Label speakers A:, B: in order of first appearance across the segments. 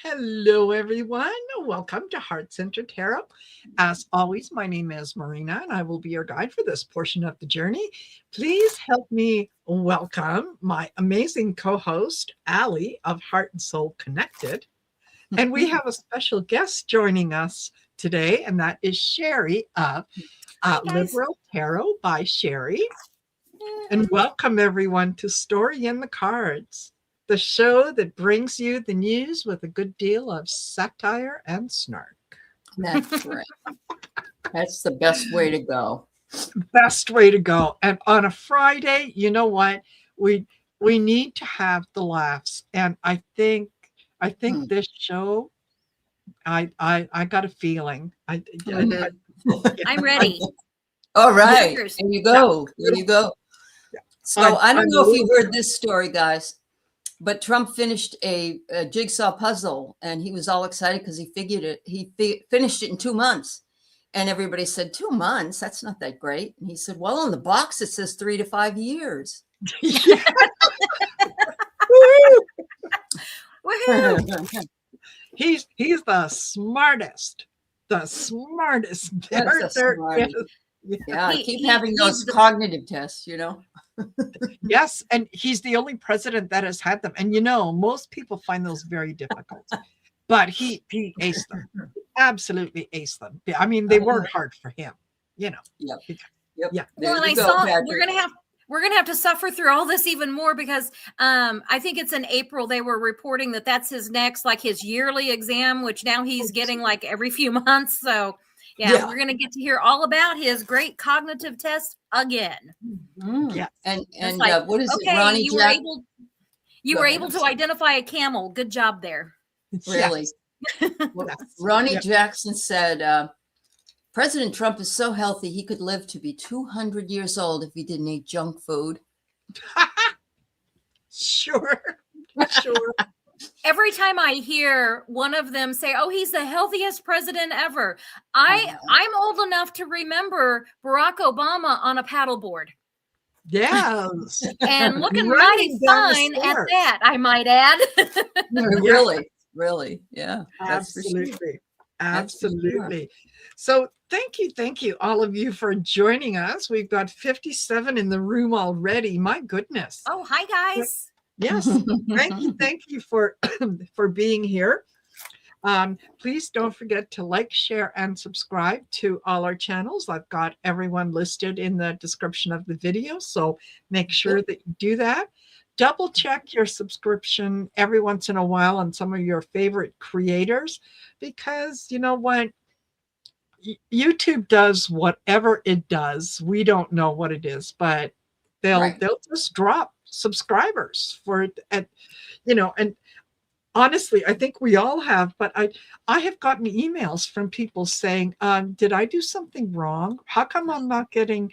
A: Hello, everyone. Welcome to Heart Centered Tarot. As always, my name is Marina, and I will be your guide for this portion of the journey. Please help me welcome my amazing co-host, Aley of Heart and Soul Connected. And we have a special guest joining us today, and that is Sherri of Liberal Tarot by Sherri. And welcome, everyone, to Story in the Cards, the show that brings you the news with a good deal of satire and snark.
B: That's right. That's the best way to go.
A: Best way to go. And on a Friday, you know what? We need to have the laughs. And I think this show, I got a feeling. I'm
C: ready.
B: All right. There you go. There you go. So I don't know if you heard this story, guys, but Trump finished a jigsaw puzzle and he was all excited because he figured it. He finished it in 2 months. And everybody said, 2 months? That's not that great. And he said, well, on the box, it says 3 to 5 years.
C: Woohoo!
A: He's the smartest. The smartest.
B: Yeah, I keep having those cognitive tests, you know.
A: Yes, and he's the only president that has had them. And you know, most people find those very difficult. But he aced them. Absolutely aced them. I mean, they weren't hard for him, you know.
B: Yep.
A: Yeah.
C: Well, and I saw we're gonna have to suffer through all this even more because I think it's in April they were reporting that that's his next, like his yearly exam, which now he's getting like every few months. So yeah, we're gonna get to hear all about his great cognitive test again.
A: Yeah,
B: and like, what is it, Ronnie?
C: You were able to identify a camel. Good job there.
B: Really. Ronnie Jackson said, President Trump is so healthy he could live to be 200 years old if he didn't eat junk food.
A: Sure.
C: Every time I hear one of them say, oh, he's the healthiest president ever, I'm old enough to remember Barack Obama on a paddleboard.
A: Yes.
C: And looking mighty fine at that, I might add.
B: Really. Yeah.
A: Absolutely. Absolutely. So thank you, all of you, for joining us. We've got 57 in the room already. My goodness.
C: Oh, hi, guys.
A: Yes. Thank you for being here. Please don't forget to like, share, and subscribe to all our channels. I've got everyone listed in the description of the video, so make sure that you do that. Double check your subscription every once in a while on some of your favorite creators, because you know what? YouTube does whatever it does. We don't know what it is, but they'll just drop subscribers for it. And honestly, I think we all have, but I have gotten emails from people saying, did I do something wrong? How come I'm not getting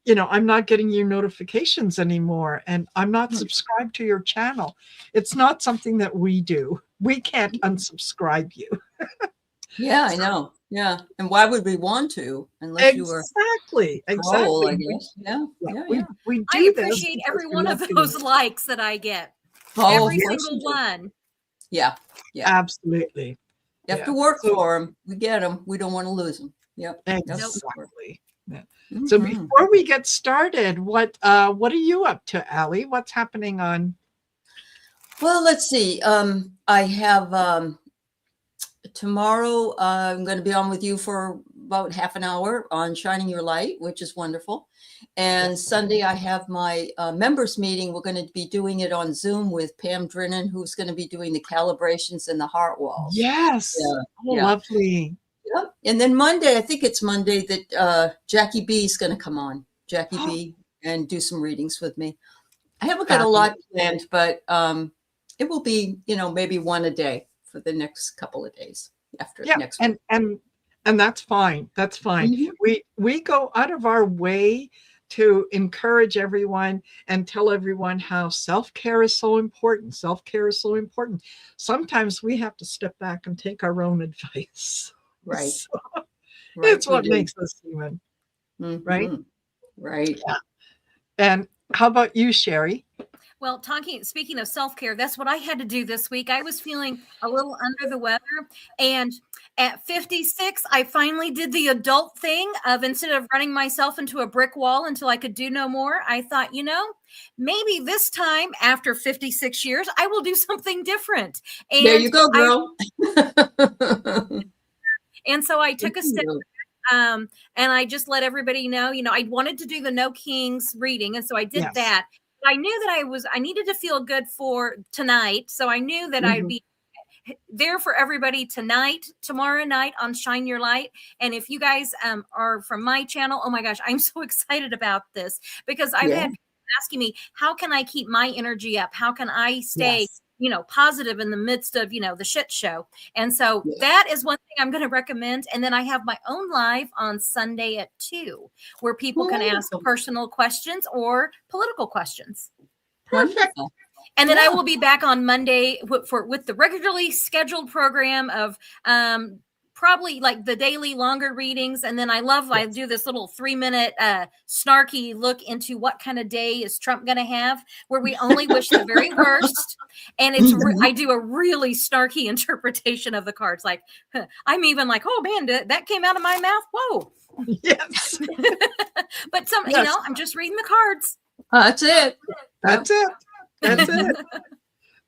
A: your notifications anymore, and I'm not subscribed to your channel? It's not something that we do. We can't unsubscribe you.
B: Yeah, I know. Yeah. And why would we want to unless you were
A: exactly.
B: I guess. Yeah.
A: We do.
C: I appreciate every one of those likes that I get. Every single one.
B: Yeah.
A: Absolutely.
B: You have to work for them. We get them. We don't want to lose them. Yep.
A: Exactly. Yeah. So before we get started, what are you up to, Aley? What's happening on?
B: Well, let's see. I have tomorrow. I'm going to be on with you for about half an hour on Shining Your Light, which is wonderful. And Sunday, I have my members meeting. We're going to be doing it on Zoom with Pam Drennan, who's going to be doing the calibrations and the heart walls.
A: Yes. Lovely.
B: Yep. And then Monday, I think it's Monday that Jackie B is going to come on, Jackie B, and do some readings with me. I haven't got a lot planned, but it will be, maybe one a day for the next couple of days after next week.
A: And that's fine. That's fine. We go out of our way to encourage everyone and tell everyone how self-care is so important. Self-care is so important. Sometimes we have to step back and take our own advice.
B: Right.
A: So it's what makes us human. Right?
B: Right.
A: Yeah. And how about you, Sherri?
C: Well, speaking of self-care, that's what I had to do this week. I was feeling a little under the weather, and at 56, I finally did the adult thing of, instead of running myself into a brick wall until I could do no more, I thought, maybe this time after 56 years, I will do something different. And
B: there you go, girl.
C: And so I took a step, and I just let everybody know, I wanted to do the No Kings reading. And so I did that. I knew that I needed to feel good for tonight. So I knew that I'd be there for everybody tonight, tomorrow night on Shine Your Light. And if you guys are from my channel, oh my gosh, I'm so excited about this, because I've had people asking me, how can I keep my energy up? How can I stay positive in the midst of, the shit show? And so that is one thing I'm going to recommend. And then I have my own live on Sunday at 2, where people can ask personal questions or political questions.
B: Perfect.
C: And then I will be back on Monday with the regularly scheduled program of probably like the daily longer readings. And then I do this little 3-minute snarky look into what kind of day is Trump going to have, where we only wish the very worst. And I do a really snarky interpretation of the cards. Like, I'm even like, oh man, that came out of my mouth. Whoa.
A: Yes.
C: But I'm just reading the cards.
B: That's it.
A: That's it. That's it.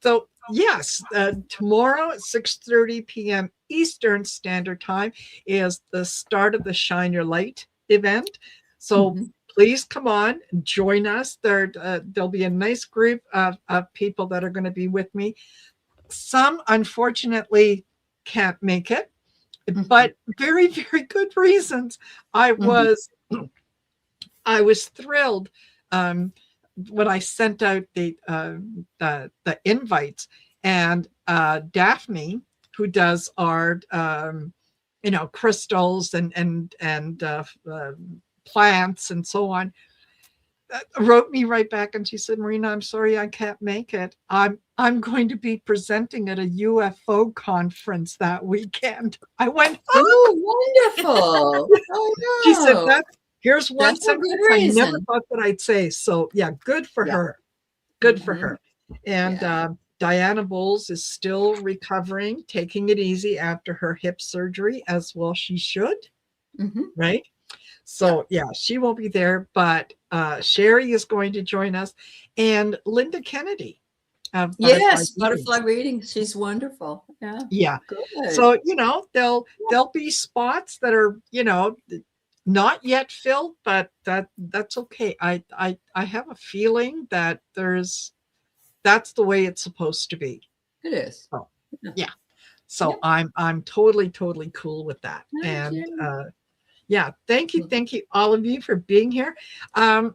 A: So yes, tomorrow at 6:30 p.m. Eastern Standard Time is the start of the Shine Your Light event. So please come on, join us. There'll be a nice group of people that are going to be with me. Some, unfortunately, can't make it, but very, very good reasons. I was thrilled when I sent out the invites, and Daphne, who does our crystals and plants and so on, wrote me right back, and she said, Marina, I'm sorry I can't make it. I'm going to be presenting at a UFO conference that weekend. I went,
B: oh wonderful. Oh, no.
A: She said, here's one
B: That's a good
A: I
B: reason.
A: never thought that I'd say. So yeah, good for her. Good for her. And Diana Bowles is still recovering, taking it easy after her hip surgery, as well she should. Right? So yeah, she won't be there, but Sherri is going to join us, and Linda Kennedy.
B: Butterfly reading. She's wonderful.
A: Yeah.
B: Good.
A: So there'll be spots that are not yet filled, but that's okay. I have a feeling that that's the way it's supposed to be.
B: It is.
A: Oh, yeah. So I'm totally cool with that. Thank you all of you for being here. I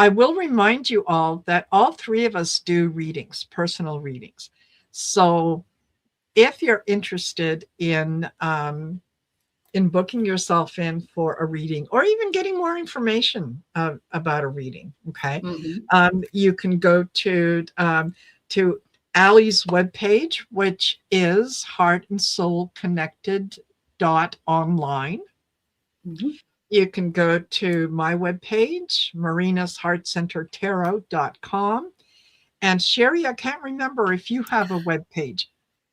A: will remind you all that all 3 of us do readings, personal readings. So if you're interested in booking yourself in for a reading, or even getting more information about a reading, okay, you can go to Aley's webpage, which is heartandsoulconnected.online. You can go to my webpage, Marina's heartcentertarot.com. And Sherri, I can't remember if you have a webpage.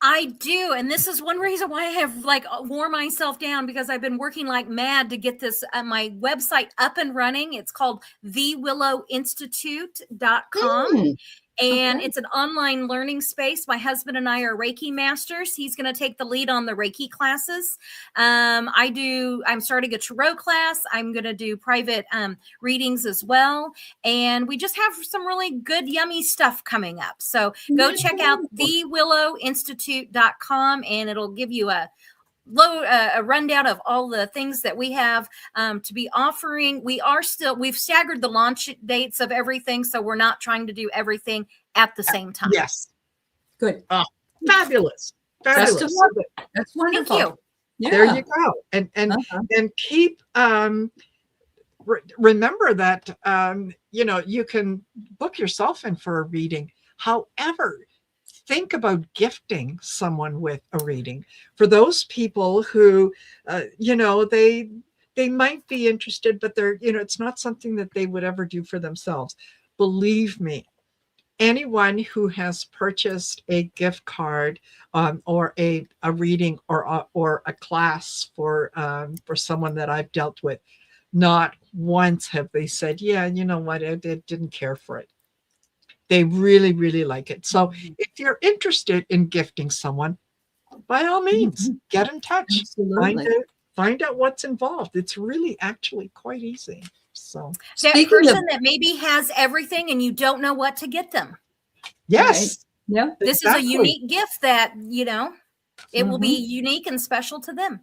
C: I do. And this is one reason why I have wore myself down, because I've been working like mad to get this my website up and running. It's called thewillowinstitute.com. And it's an online learning space. My husband and I are Reiki masters. He's going to take the lead on the Reiki classes. I'm starting a tarot class. I'm going to do private readings as well. And we just have some really good, yummy stuff coming up. So go check out thewillowinstitute.com, and it'll give you a rundown of all the things that we have to be offering. We've staggered the launch dates of everything, so we're not trying to do everything at the same time.
A: Yes.
B: Good.
A: Fabulous.
B: That's wonderful.
C: Thank you.
A: There you go. And keep remember that you can book yourself in for a reading. However, think about gifting someone with a reading. For those people who, they might be interested, but they're, it's not something that they would ever do for themselves. believe me, anyone who has purchased a gift card or a reading or a class for someone that I've dealt with, not once have they said, yeah, you know what, I didn't care for it. They really, really like it. So if you're interested in gifting someone, by all means, get in touch.
B: Absolutely.
A: Find out what's involved. It's really actually quite easy. So
C: that person that maybe has everything and you don't know what to get them.
A: Yes.
B: Right. Yeah.
C: This is a unique gift that, you know, it will be unique and special to them.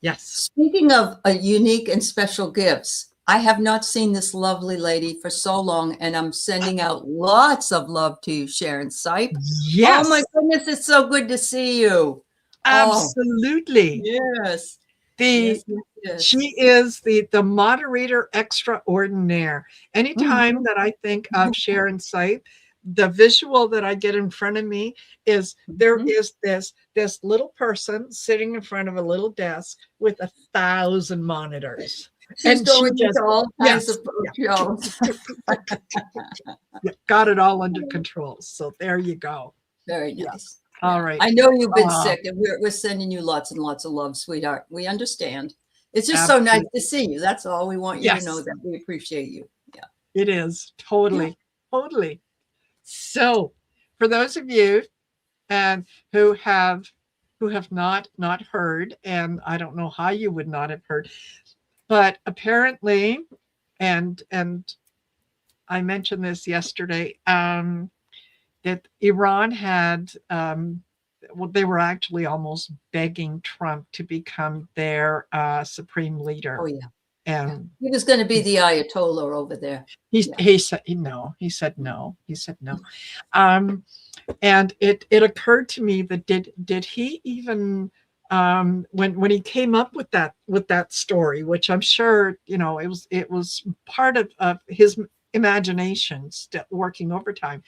A: Yes.
B: Speaking of unique and special gifts, I have not seen this lovely lady for so long, and I'm sending out lots of love to you, Sharon Sipe.
A: Yes.
B: Oh my goodness, it's so good to see you.
A: Absolutely.
B: Yes.
A: She is the moderator extraordinaire. Anytime that I think of Sharon Sipe, the visual that I get in front of me is there is this little person sitting in front of a little desk with 1,000 monitors.
B: She's going into all kinds of shows.
A: Got it all under control. So there you go.
B: Very nice.
A: All right.
B: I know you've been sick, and we're sending you lots and lots of love, sweetheart. We understand. It's just so nice to see you. That's all we want you to know, that we appreciate you. Yeah.
A: It is. Totally. Totally. So for those of you who have not heard, and I don't know how you would not have heard, but apparently, and I mentioned this yesterday, that Iran had, they were actually almost begging Trump to become their supreme leader.
B: Oh, yeah.
A: And
B: he was going to be the Ayatollah over there.
A: He said no. He said no. And it occurred to me that did he even when he came up with that story, which I'm sure, you know, it was part of his imagination working overtime.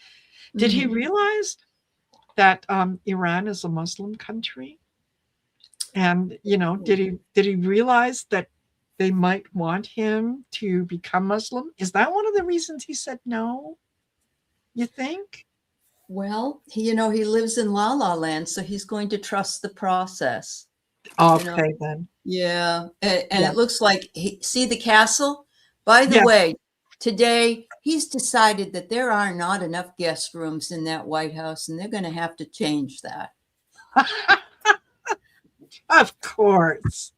A: Did he realize that Iran is a Muslim country? And, you know, did he realize that they might want him to become Muslim? Is that one of the reasons he said no? You think?
B: Well, he lives in La La Land, so he's going to trust the process.
A: Okay, then.
B: Yeah. And it looks like, see the castle? By the way, today he's decided that there are not enough guest rooms in that White House, and they're going to have to change that.
A: Of course.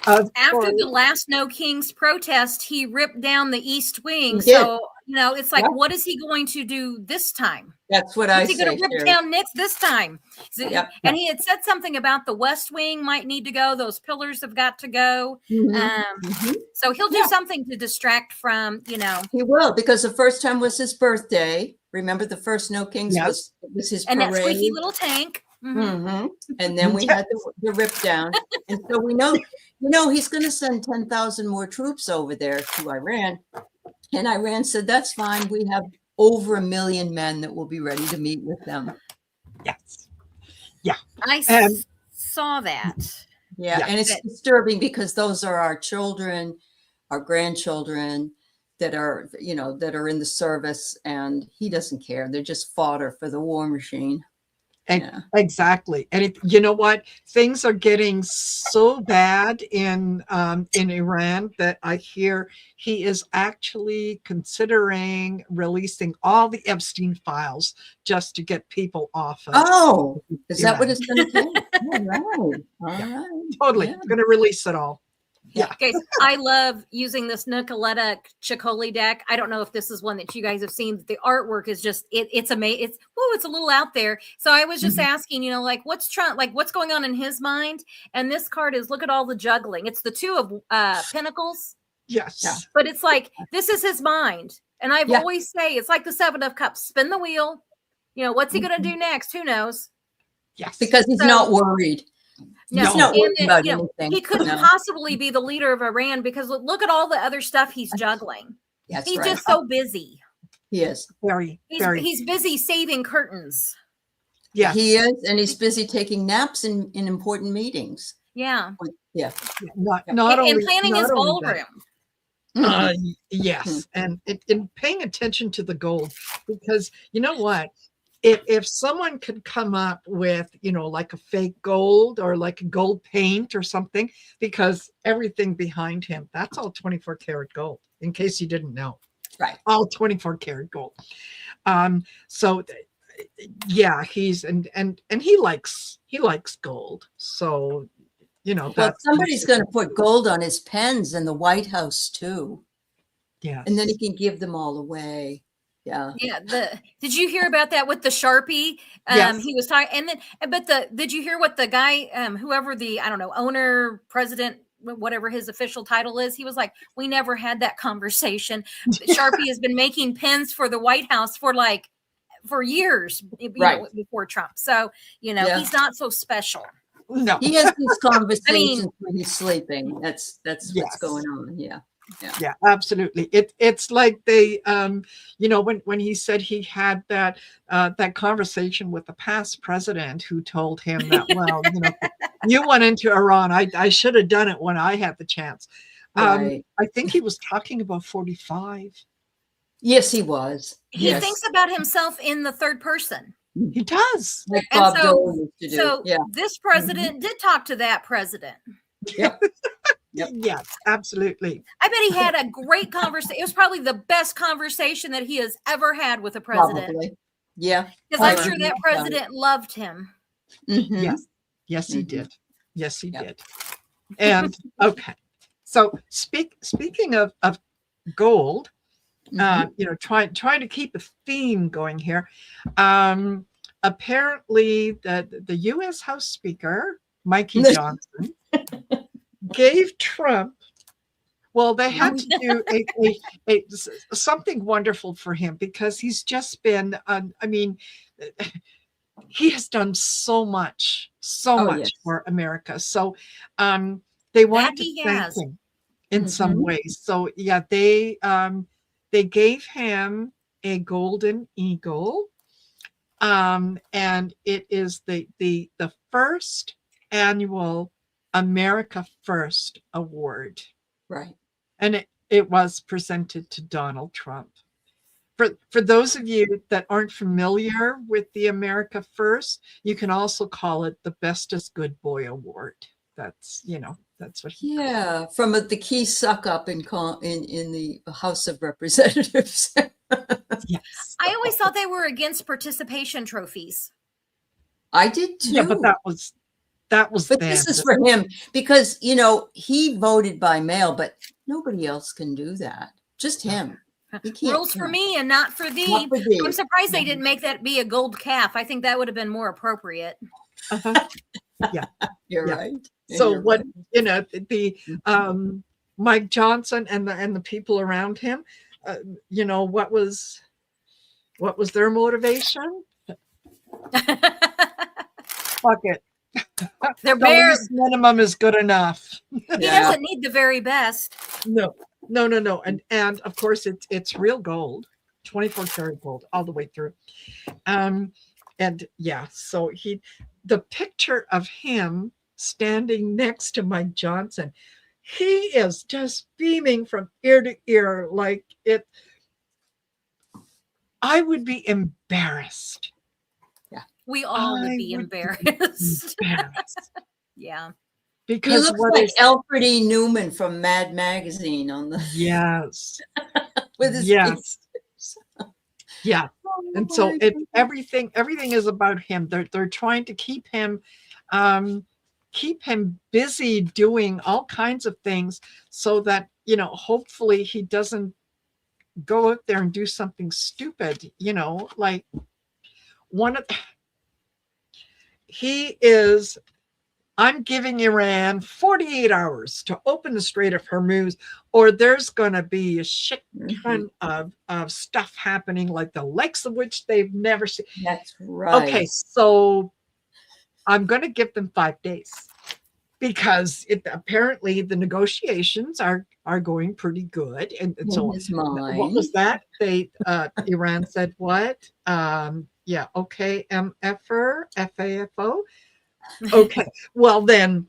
C: After the last No Kings protest, he ripped down the East Wing. So, you know, it's like, what is he going to do this time?
B: That's what I say.
C: Is he going to rip down this time? And he had said something about the West Wing might need to go. Those pillars have got to go. So he'll do something to distract from, you know.
B: He will, because the first time was his birthday. Remember, the first No Kings was his parade.
C: And that squeaky little tank.
B: And then we had the rip down. And so we know, he's going to send 10,000 more troops over there to Iran. And Iran said, that's fine. We have over 1 million men that will be ready to meet with them.
A: Yes. Yeah.
C: I saw that.
B: Yeah. And it's disturbing because those are our children, our grandchildren that are, that are in the service, and he doesn't care. They're just fodder for the war machine.
A: Exactly. And you know what? Things are getting so bad in Iran that I hear he is actually considering releasing all the Epstein files just to get people off of
B: is that what it's going to take? All right.
A: Totally. Going to release it all. Yeah.
C: Okay. I love using this Nicoletta Ciccoli deck. I don't know if this is one that you guys have seen. The artwork is just it's amazing. It's a little out there. So I was just asking, like what's going on in his mind? And this card is, look at all the juggling. It's the 2 of Pentacles.
A: Yes.
B: Yeah.
C: But it's like, this is his mind. And I've always say it's like the 7 of Cups. Spin the wheel. What's he going to do next? Who knows?
A: Yes.
B: Because he's not worried.
C: No,
B: he's not worried about anything.
C: He couldn't possibly be the leader of Iran because look at all the other stuff he's juggling. He's just so busy.
B: He is.
C: He's busy saving curtains.
A: Yeah.
B: He is, and he's busy taking naps in important meetings.
C: Yeah.
B: Yeah.
A: Not only,
C: and planning his ballroom.
A: Yes, and in paying attention to the gold, because you know what? If someone could come up with, like a fake gold or like a gold paint or something, because everything behind him, that's all 24 karat gold, in case you didn't know.
B: Right.
A: All 24 karat gold. So yeah, he's and he likes gold. So,
B: Well,
A: that's
B: somebody's going to put gold on his pens in the White House too.
A: yes.
B: And then he can give them all away. Yeah.
C: Yeah. Did you hear about that with the Sharpie?
A: Yes.
C: He was talking, and then, did you hear what the guy, whoever the, I don't know, owner, president, whatever his official title is, he was like, we never had that conversation. Sharpie has been making pens for the White House for years, before Trump. So, he's not so special.
A: No.
B: He has these conversations when he's sleeping. That's what's going on. Yeah.
A: Yeah, absolutely. It's like they, when he said he had that conversation with the past president who told him that, well, you went into Iran. I should have done it when I had the chance.
B: Right.
A: I think he was talking about 45.
B: Yes, he was.
C: He thinks about himself in the third person.
A: He does.
B: Like Bob Dylan used to do.
C: So this president did talk to that president.
B: Yep.
A: Yes, absolutely.
C: I bet he had a great conversation. It was probably the best conversation that he has ever had with a president.
B: Probably. Yeah.
C: Because I'm sure that president loved him.
B: Mm-hmm.
A: Yes, he did. Yes, he did. And okay. So speaking of gold, trying to keep a theme going here. Apparently the US House Speaker, Mikey Johnson, gave Trump, well, they had to do something wonderful for him, because he's just been, he has done so much for America. So they wanted to thank him in some ways. So yeah, they gave him a golden eagle, and it is the first annual America First Award.
B: Right.
A: And it was presented to Donald Trump. For those of you that aren't familiar with the America First, you can also call it the Bestest Good Boy Award. That's what he
B: from the key suck up in the House of Representatives.
A: Yes.
C: I always thought they were against participation trophies.
B: I did too.
A: Yeah, but that was
B: but this is for him, because he voted by mail, but nobody else can do that. Just him.
C: Rules for me and not for thee.
B: Not for thee.
C: I'm surprised they didn't make that be a gold calf. I think that would have been more appropriate.
A: Yeah,
B: you're right.
A: So
B: you're
A: what
B: right.
A: the Mike Johnson and the people around him, what was their motivation? Fuck it.
C: Their
A: The least minimum is good enough.
C: He doesn't need the very best.
A: No. And of course it's real gold, 24 karat gold all the way through. And yeah, so the picture of him standing next to Mike Johnson, he is just beaming from ear to ear like it. I would be embarrassed.
C: We all would be embarrassed. Yeah.
B: Because he looks like Alfred E. Newman from Mad Magazine on the with his
A: yeah. And so everything is about him. They're trying to keep him busy doing all kinds of things, so that hopefully he doesn't go out there and do something stupid. Like I'm giving Iran 48 hours to open the Strait of Hormuz, or there's going to be a shit ton of stuff happening, like the likes of which they've never seen.
B: That's right.
A: Okay, so I'm going to give them 5 days, because apparently the negotiations are going pretty good. And so what was that? Iran said what? Okay, MFR, FAFO. Okay, well then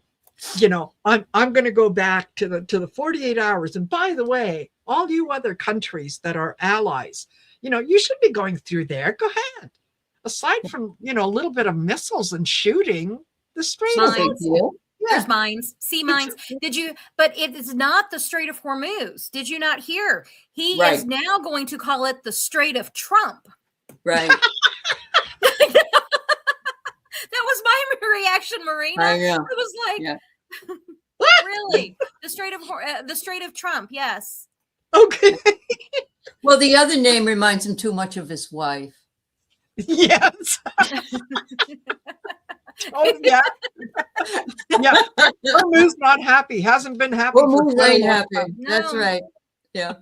A: I'm going to go back to the 48 hours. And by the way, all you other countries that are allies, you should be going through there. Go ahead. Aside from, a little bit of missiles and shooting, the Strait of
C: Mines.
B: Yeah.
C: There's mines, sea mines. But it is not the Strait of Hormuz. Did you not hear? He is now going to call it the Strait of Trump.
B: Right.
C: That was my reaction, Marina.
B: I know.
C: It was like, really? The Strait of Trump, yes.
A: Okay.
B: Well, the other name reminds him too much of his wife.
A: Yes. Oh, yeah. Yeah. Hormuz not happy. Hasn't been happy.
B: Hormuz ain't happy. No. That's right. Yeah.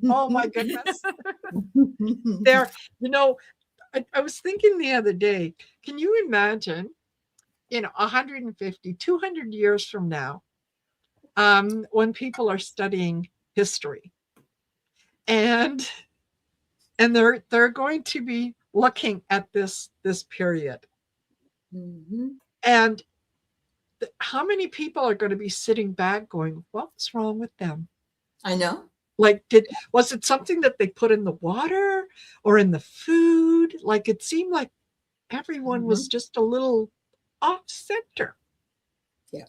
A: Oh, my goodness. There, I was thinking the other day, can you imagine, 150, 200 years from now, when people are studying history and they're going to be looking at this period.
B: Mm-hmm.
A: And how many people are going to be sitting back going, what's wrong with them?
B: I know.
A: Like, was it something that they put in the water or in the food? Like, it seemed like everyone was just a little off center.
B: Yeah.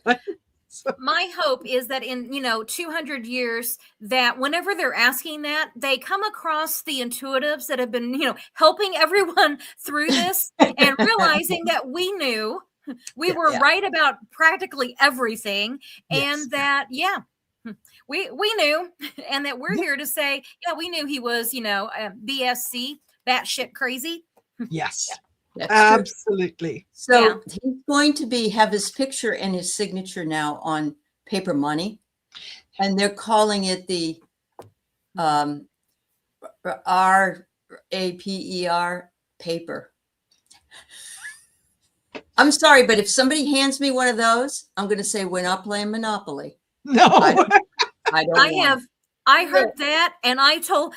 C: So. My hope is that in 200 years, that whenever they're asking that, they come across the intuitives that have been helping everyone through this and realizing that we knew we were right about practically everything, and that we knew, and that we're here to say we knew he was BSC, batshit crazy.
A: Yes.
B: That's
A: absolutely.
B: True. So he's going to have his picture and his signature now on paper money, and they're calling it the RAPER paper. I'm sorry, but if somebody hands me one of those, I'm going to say we're not playing Monopoly.
A: No,
C: I heard that, and I told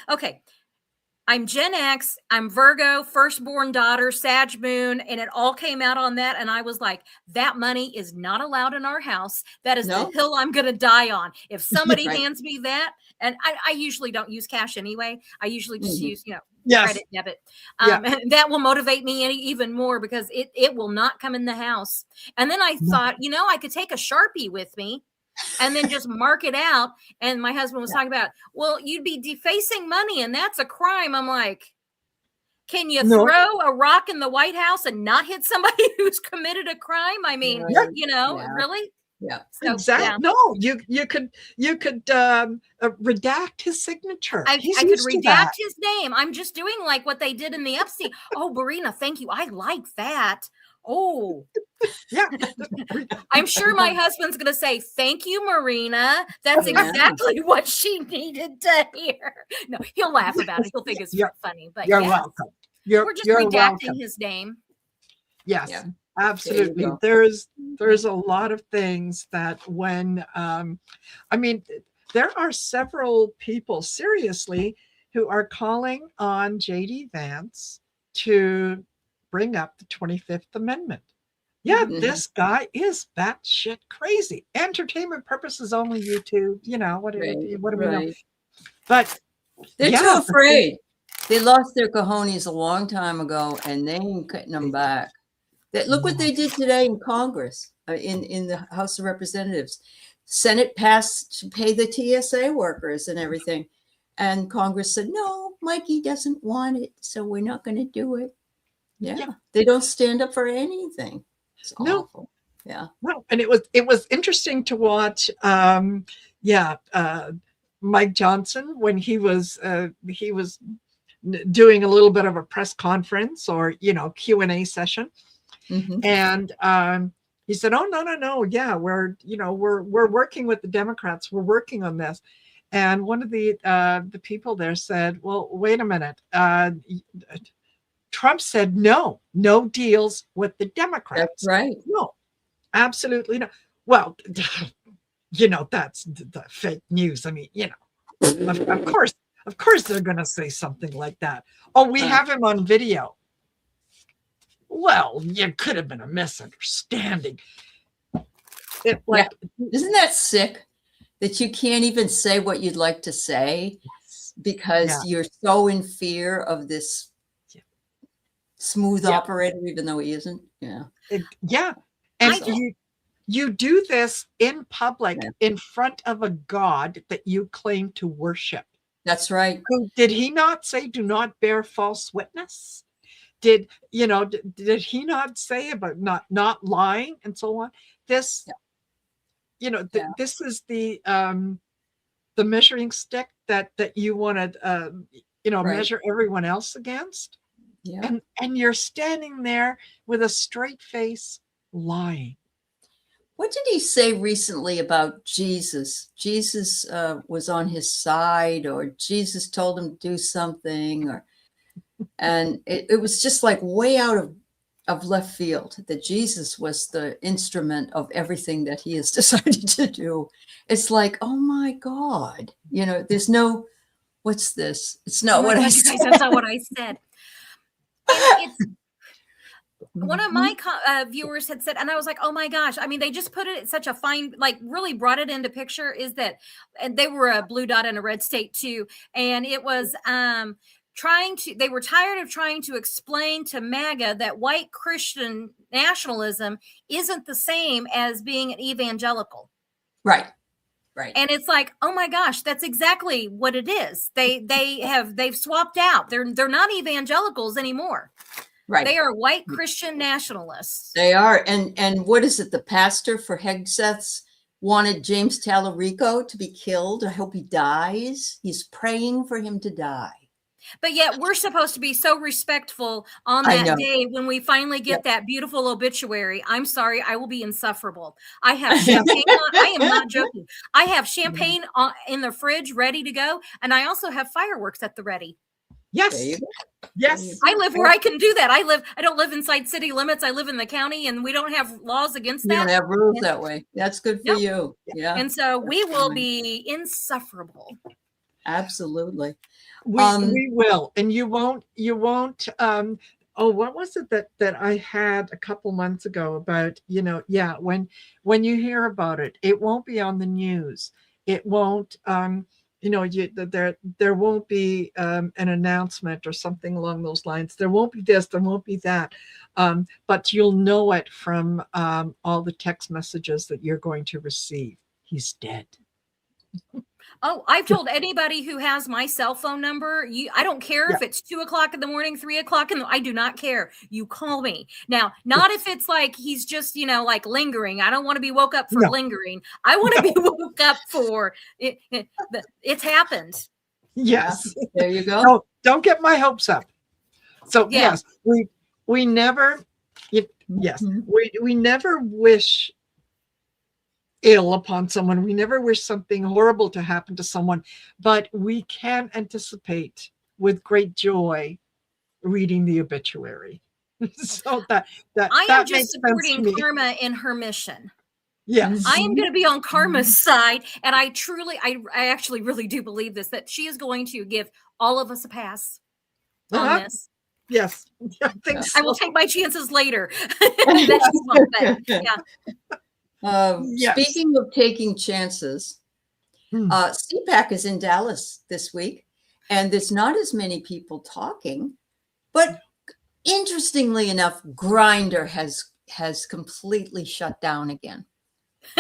C: I'm Gen X, I'm Virgo, firstborn daughter, Sag moon, and it all came out on that. And I was like, that money is not allowed in our house. That is the hill I'm going to die on. If somebody hands me that, and I usually don't use cash anyway. I usually just use, credit, debit. And that will motivate me even more because it will not come in the house. And then I thought, I could take a Sharpie with me and then just mark it out. And my husband was talking about, well, you'd be defacing money and that's a crime. I'm like, can you throw a rock in the White House and not hit somebody who's committed a crime? I mean, really?
B: Yeah,
A: so, exactly. Yeah. No, you could redact his signature.
C: I could redact his name. I'm just doing like what they did in the Epstein. Oh, Marina, thank you. I like that. Oh,
A: yeah.
C: I'm sure my husband's going to say, thank you, Marina. That's exactly what she needed to hear. No, he'll laugh about it. He'll think it's funny, but
A: you're welcome.
C: We're just redacting his name.
A: Yes, absolutely. There's a lot of things that when, there are several people seriously who are calling on JD Vance to bring up the 25th Amendment. Yeah, this guy is batshit crazy. Entertainment purposes only, YouTube, what do we know? But
B: they're too afraid. They lost their cojones a long time ago, and they ain't cutting them back. Look what they did today in Congress, in the House of Representatives. Senate passed to pay the TSA workers and everything. And Congress said, no, Mikey doesn't want it, so we're not going to do it. Yeah, they don't stand up for anything. It's awful. Yeah.
A: No, and it was interesting to watch. Mike Johnson when he was doing a little bit of a press conference or Q&A session, and he said, "Oh no, yeah, we're working with the Democrats. We're working on this." And one of the people there said, "Well, wait a minute." Trump said no deals with the Democrats.
B: That's right.
A: No, absolutely no. Well, that's the fake news. I mean, of course they're going to say something like that. Oh, we have him on video. Well, it could have been a misunderstanding. It like
B: Isn't that sick that you can't even say what you'd like to say because you're so in fear of this smooth operator, even though he isn't? Yeah.
A: And you do this in public in front of a God that you claim to worship.
B: That's right.
A: Did he not say, do not bear false witness? Did he not say about not lying and so on? This, this is the measuring stick that you want to, measure everyone else against. Yeah. And you're standing there with a straight face lying.
B: What did he say recently about Jesus? Jesus was on his side, or Jesus told him to do something, and it was just like way out of left field that Jesus was the instrument of everything that he has decided to do. It's like, oh my God, there's no, what's this? It's not what I said.
C: That's not what I said. It's one of my viewers had said, and I was like, oh my gosh. I mean, they just put it at such a fine, like really brought it into picture, is that, and they were a blue dot in a red state too. And it was they were tired of trying to explain to MAGA that white Christian nationalism isn't the same as being an evangelical.
B: Right. Right.
C: And it's like, oh my gosh, that's exactly what it is. They've swapped out. They're not evangelicals anymore.
B: Right.
C: They are white Christian nationalists.
B: They are. And what is it? The pastor for Hegseth's wanted James Tallarico to be killed. I hope he dies. He's praying for him to die.
C: But yet we're supposed to be so respectful on that day when we finally get that beautiful obituary. I'm sorry, I will be insufferable. I have champagne I am not joking. I have champagne in the fridge ready to go. And I also have fireworks at the ready.
A: Yes. Yes.
C: I live where I can do that. I don't live inside city limits. I live in the county, and we don't have laws against that.
B: You don't have rules that way. That's good for you. Yeah.
C: And so we will be insufferable.
B: Absolutely.
A: We will. And you won't what was it that I had a couple months ago about, when you hear about it, it won't be on the news. It won't there won't be an announcement or something along those lines. There won't be this, there won't be that. But you'll know it from all the text messages that you're going to receive. He's dead.
C: Oh, I've told anybody who has my cell phone number, I don't care if it's 2:00 in the morning, 3:00 I do not care. You call me. Now, not if it's like he's just, like lingering. I don't want to be woke up for lingering. I want to be woke up for it. It's happened.
A: Yes.
B: There you go.
A: No, don't get my hopes up. So yes, we never, we never wish ill upon someone. We never wish something horrible to happen to someone, but we can anticipate with great joy reading the obituary. So that
C: I am just supporting Karma in her mission.
A: Yes.
C: I am going to be on Karma's side, and I actually really do believe this, that she is going to give all of us a pass on this.
A: Yes. I think so.
C: I will take my chances later.
B: Speaking of taking chances, CPAC is in Dallas this week, and there's not as many people talking, but interestingly enough, Grindr has completely shut down again.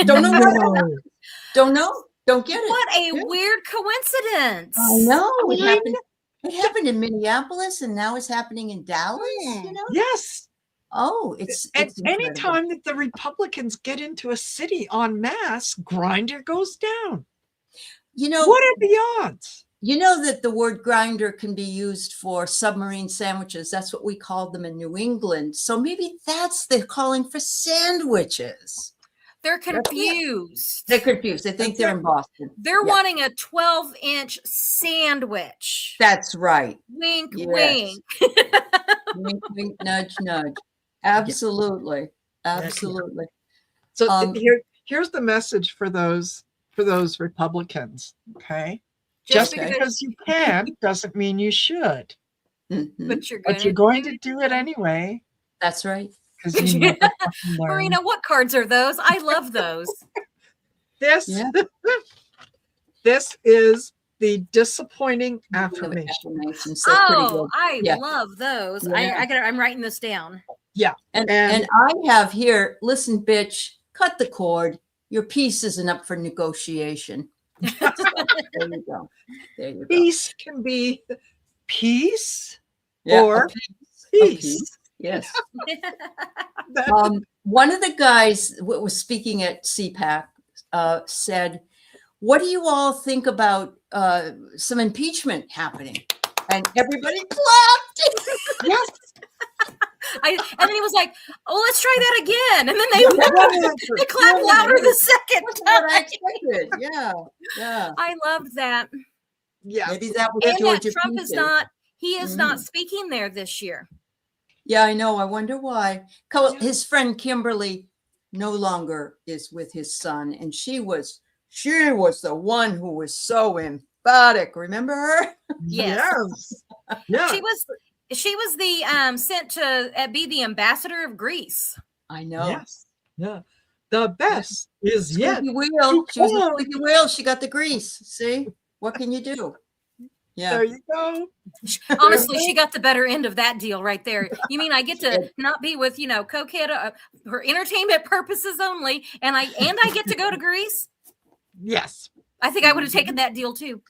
B: Don't know what happened. Don't know. Don't get it.
C: What a weird coincidence.
B: I know. It happened in Minneapolis, and now it's happening in Dallas.
A: Yes.
B: Oh, it's
A: any time that the Republicans get into a city en masse, Grindr goes down. What are the odds?
B: You know that the word grinder can be used for submarine sandwiches. That's what we called them in New England. So maybe they're calling for sandwiches.
C: They're confused.
B: They're confused. They think they're in Boston.
C: They're wanting a 12-inch sandwich.
B: That's right.
C: Wink, wink.
B: Wink, wink, nudge, nudge. Absolutely. Absolutely.
A: So here's the message for those Republicans. Okay. Just because you can doesn't mean you should.
B: Mm-hmm.
C: But you're going
A: to do it anyway.
B: That's right.
A: because you never fucking learn.
C: Marina, what cards are those? I love those.
A: This,
B: Yeah.
A: this is the disappointing affirmation.
B: Affirmations, they're pretty
C: Oh,
B: good.
C: I
B: Yeah.
C: love those.
B: Yeah.
C: I'm writing this down.
A: Yeah.
B: And
A: And-
B: I have here, listen, bitch, cut the cord. Your peace isn't up for negotiation. So, there you go. There you go.
A: Peace can be peace
B: Yeah,
A: or
B: a peace.
A: peace.
B: Yes.
A: That-
B: One of the guys who was speaking at CPAC said, what do you all think about some impeachment happening? And everybody clapped.
A: yes.
C: And then he was like, "Oh, let's try that again." And then they clapped louder the second
B: That's what I
C: time.
B: expected. Yeah. Yeah.
C: I loved that.
A: Yes.
B: Maybe that was
C: And
B: Georgia
C: that Trump is
B: Peace.
C: not. He is not
B: Mm.
C: speaking there this year.
B: Yeah, I know. I wonder why. His friend Kimberly no longer is with his son, and she was the one who was so emphatic. Remember her?
C: Yes.
A: Yeah.
C: She was the sent to be the ambassador of Greece.
B: I know.
A: Yes. Yeah. The best is yet.
B: Squeaky wheel.
A: to
B: She was the
A: come.
B: squeaky wheel. She got the grease. See? What can you do? Yeah.
A: There you go.
C: Honestly, she got the better end of that deal right there. You mean I get to not be with, cokehead for entertainment purposes only, and I get to go to Greece?
A: Yes.
C: I think I would have taken that deal too.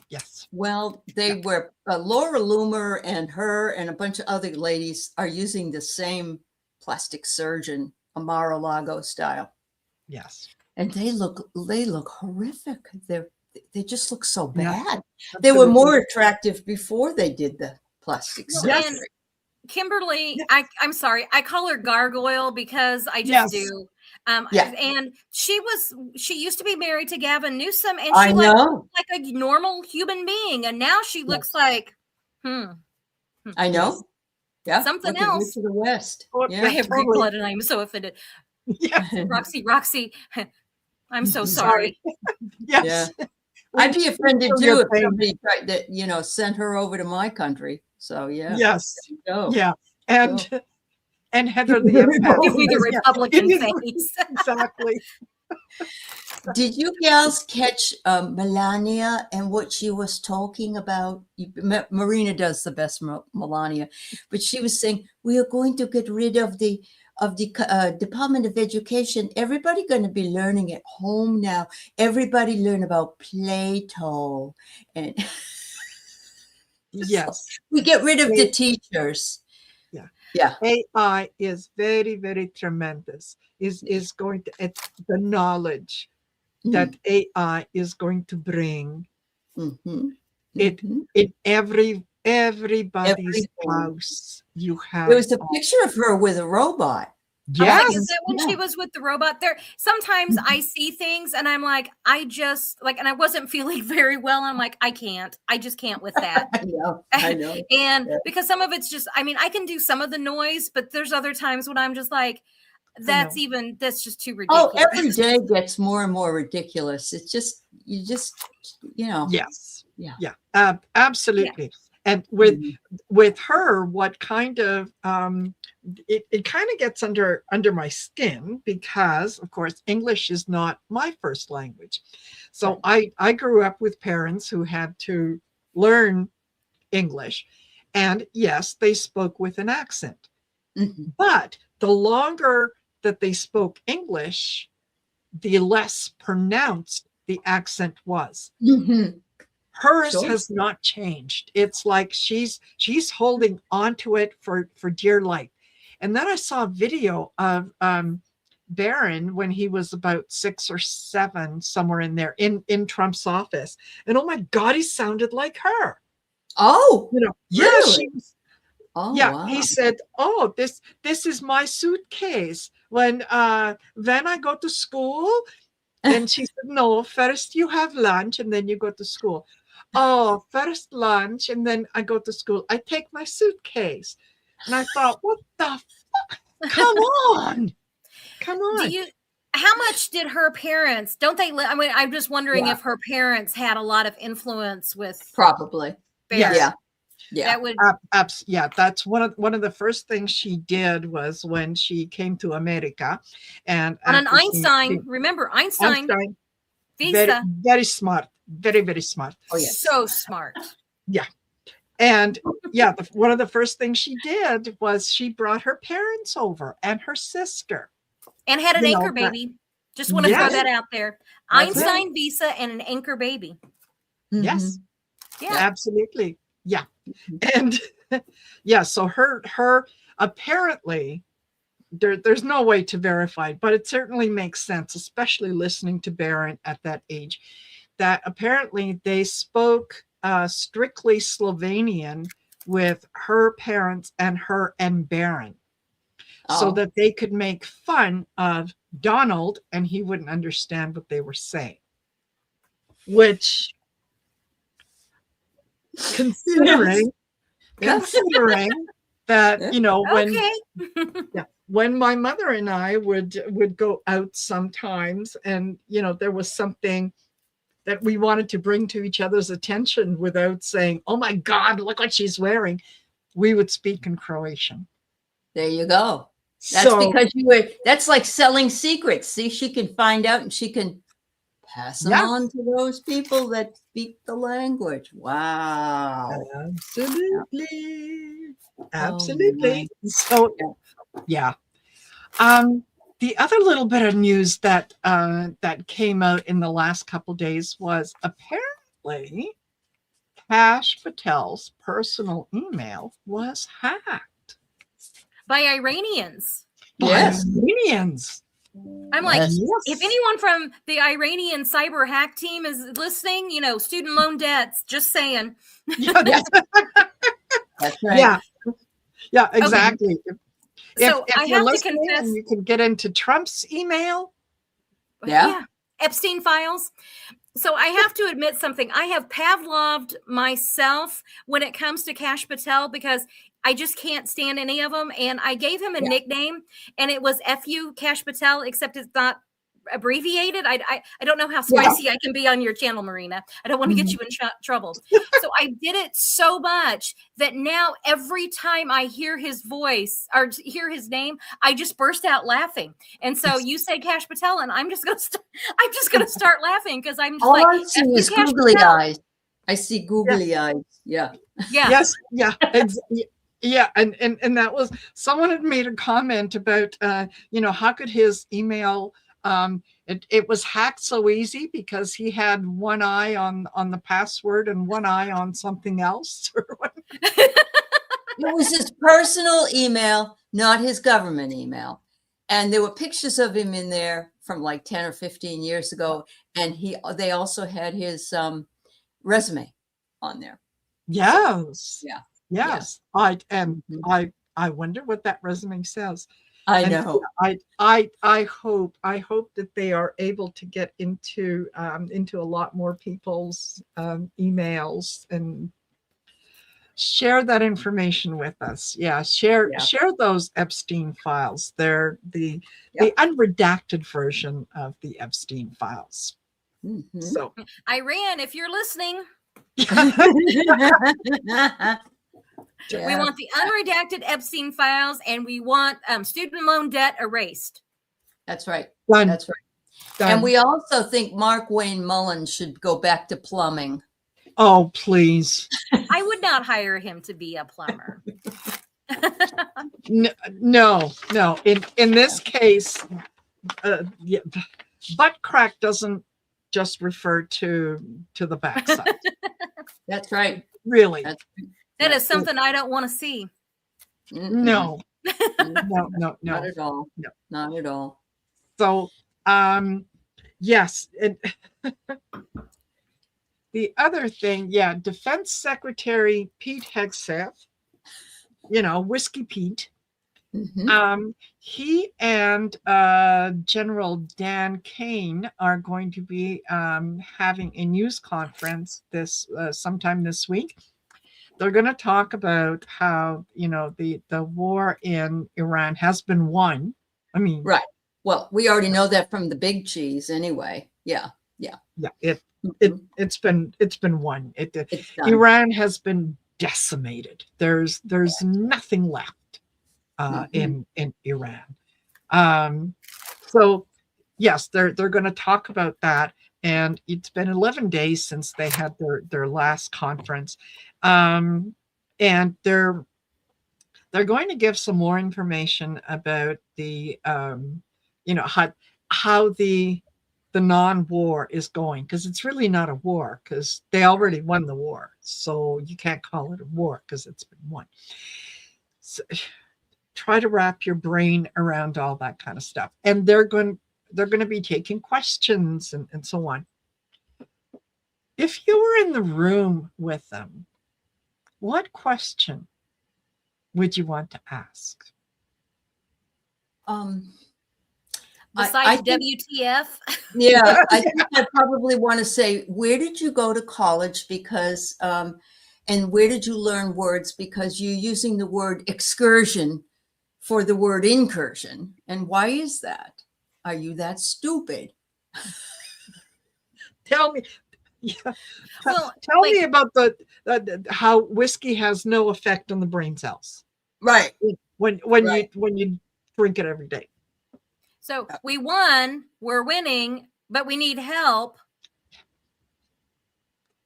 A: Yes.
B: Well, they were Laura Loomer and her and a bunch of other ladies are using the same plastic surgeon, Mar-a-Lago style.
A: Yes.
B: And they look horrific. They just look so
A: Yeah.
B: bad. They were more attractive before they did the plastic
C: Well,
B: surgery.
C: and Kimberly, I'm sorry, I call her Gargoyle because I just
A: Yes.
C: do.
B: Yeah.
C: And she used to be married to Gavin Newsom, and
B: I
C: she
B: know.
C: like a normal human being, and now she looks like
B: I know. Yeah.
C: Something
B: look at
C: else.
B: To the west.
A: Oh,
B: Yeah.
C: I have Greek blood and I'm so offended.
A: Yes.
C: Roxy, I'm so
B: Sorry.
C: sorry.
A: Yes.
B: Yeah. I'd be offended
A: feel
B: too
A: your
B: if
A: pain.
B: somebody tried to, send her over to my country. So yeah.
A: Yes.
B: Go.
A: Yeah. And Heather the
B: Give me
A: empath.
C: Give me the
A: Yeah.
C: Republican
A: Give me the-
C: face.
A: Exactly.
B: Did you gals catch Melania and what she was talking about? Marina does the best Melania, but she was saying we are going to get rid of the Department of Education. Everybody going to be learning at home now. Everybody learn about Plato, and
A: Yes.
B: we get rid of the teachers.
A: Yeah.
B: Yeah.
A: AI is very, very tremendous. Is going to the knowledge that AI is going to bring
B: Mm-hmm.
A: it in everybody's
B: Everything.
A: house. You have.
B: There was a picture of her with a robot.
C: I'm
A: Yes.
C: like, is that when she was with the robot there? Sometimes I see things and I'm like, and I wasn't feeling very well. I'm like, I just can't with that.
B: I know.
C: And
B: Yeah.
C: because some of it's just, I can do some of the noise, but there's other times when I'm just like, that's just too ridiculous.
B: Oh, every day gets more and more ridiculous. It's just, Yes.
A: Yeah. Absolutely. And with her, what kind of it kind of gets under my skin because, of course, English is not my first language. So I grew up with parents who had to learn English, and yes, they spoke with an accent.
B: Mm-hmm.
A: But the longer that they spoke English, the less pronounced the accent was.
B: Mm-hmm.
A: Hers has not changed. It's like she's holding onto it for dear life. And then I saw a video of Barron when he was about 6 or 7, somewhere in there, in Trump's office. And oh my God, he sounded like her.
B: Oh,
A: yeah,
B: really?
A: Wow. He said, "Oh, this is my suitcase when I go to school." And she said, "No, first you have lunch and then you go to school." "Oh, first lunch and then I go to school. I take my suitcase." And I thought, what the fuck? Come on.
C: How much did her parents, don't they, I'm just wondering if her parents had a lot of influence with
B: probably.
C: Barron.
B: Yeah. Yeah.
C: That would
A: Yeah, that's one of the first things she did was when she came to America, and
C: on an
A: after she
C: Einstein.
A: came-
C: Remember Einstein
A: Einstein, very
C: visa.
A: very smart, very smart.
B: Oh, yes.
C: So smart.
A: Yeah, and yeah, one of the first things she did was she brought her parents over and her sister.
C: And had an
A: You know,
C: anchor baby. Just want to
A: Yes.
C: throw that out there.
B: That's right.
C: Einstein visa and an anchor baby.
A: Yes,
C: Yeah.
A: absolutely. Yeah,
B: Mhm.
A: and yeah, so her apparently there's no way to verify it, but it certainly makes sense, especially listening to Baron at that age, that apparently they spoke strictly Slovenian with her parents and her and Baron, so
B: Oh.
A: that they could make fun of Donald and he wouldn't understand what they were saying. Which, considering that, you know, when
C: Okay.
A: when my mother and I would go out sometimes, and you know, there was something that we wanted to bring to each other's attention without saying, "Oh my God, look what she's wearing," we would speak in Croatian.
B: There you go. That's
A: So
B: because you were, that's like selling secrets. See, she can find out and she can pass them
A: Yeah.
B: on to those people that speak the language. Wow.
A: absolutely,
B: Oh,
A: absolutely.
B: my.
A: So yeah. The other little bit of news that that came out in the last couple days was apparently Kash Patel's personal email was hacked
C: By Iranians.
A: by
B: Yes.
A: Iranians.
C: I'm like,
B: Yes.
C: if anyone from the Iranian cyber hack team is listening, you know, student loan debts, just saying.
A: Yes.
B: That's right.
A: Yeah, yeah, exactly.
C: So
A: If
C: I
A: you're
C: have to
A: listening
C: confess,
A: and you can get into Trump's email,
B: Yeah.
C: Epstein files. So I have to admit something. I have Pavloved myself when it comes to Kash Patel because I just can't stand any of them. And I gave him a nickname, and it was FU Kash Patel, except it's not abbreviated. I don't know how spicy I can be on your channel, Marina. I don't want to get you in trouble. So I did it so much that now every time I hear his voice or hear his name, I just burst out laughing. And so you say Kash Patel, and I'm just gonna start laughing because I'm just
B: All
C: like,
B: I see
C: "F you,
B: is
C: Kash
B: googly
C: Patel."
B: eyes. I see googly eyes. Yeah.
C: Yeah.
A: yes, yeah, yeah, and that was, someone had made a comment about you know, how could his email it was hacked so easy because he had one eye on the password and one eye on something else.
B: It was his personal email, not his government email. And there were pictures of him in there from like 10 or 15 years ago. And they also had his resume on there.
A: Yes.
B: Yeah.
A: Yes. I wonder what that resume says.
B: I
A: And
B: know.
A: I hope that they are able to get into a lot more people's emails and share that information with us. Yeah, share those Epstein files. They're the unredacted version of the Epstein files.
B: Mhm.
A: So
C: Iran, if you're listening,
B: Yeah.
C: we want the unredacted Epstein files, and we want student loan debt erased.
B: That's right.
A: done.
B: That's right.
A: Done.
B: And we also think Mark Wayne Mullen should go back to plumbing.
A: Oh, please.
C: I would not hire him to be a plumber.
A: No. In this case, butt crack doesn't just refer to the backside.
B: That's right.
A: Really.
C: That is something I don't want to see.
A: No. No.
B: Not at all.
A: No.
B: Not at all.
A: So, yes. The other thing, Defense Secretary Pete Hegseth, you know, Whiskey Pete, he and General Dan Kane are going to be having a news conference sometime this week. They're going to talk about how, you know, the war in Iran has been won. I mean,
B: right. Well, we already know that from the big cheese anyway. Yeah.
A: It's been won.
B: It's done.
A: Iran has been decimated. There's nothing left in Iran. So yes, they're going to talk about that. And it's been 11 days since they had their last conference, and they're going to give some more information about the how the non-war is going, because it's really not a war, because they already won the war, so you can't call it a war because it's been won. So, try to wrap your brain around all that kind of stuff, and they're going to be taking questions and so on. If you were in the room with them, what question would you want to ask?
C: Besides
B: I think,
C: WTF?
B: yeah, I think I probably want to say, where did you go to college? Because, and where did you learn words? Because you're using the word excursion for the word incursion. And why is that? Are you that stupid?
A: Tell me. Yeah.
C: Well,
A: Tell me about the how whiskey has no effect on the brain cells.
B: Right.
A: When
B: Right.
A: you drink it every day.
C: So we won, we're winning, but we need help.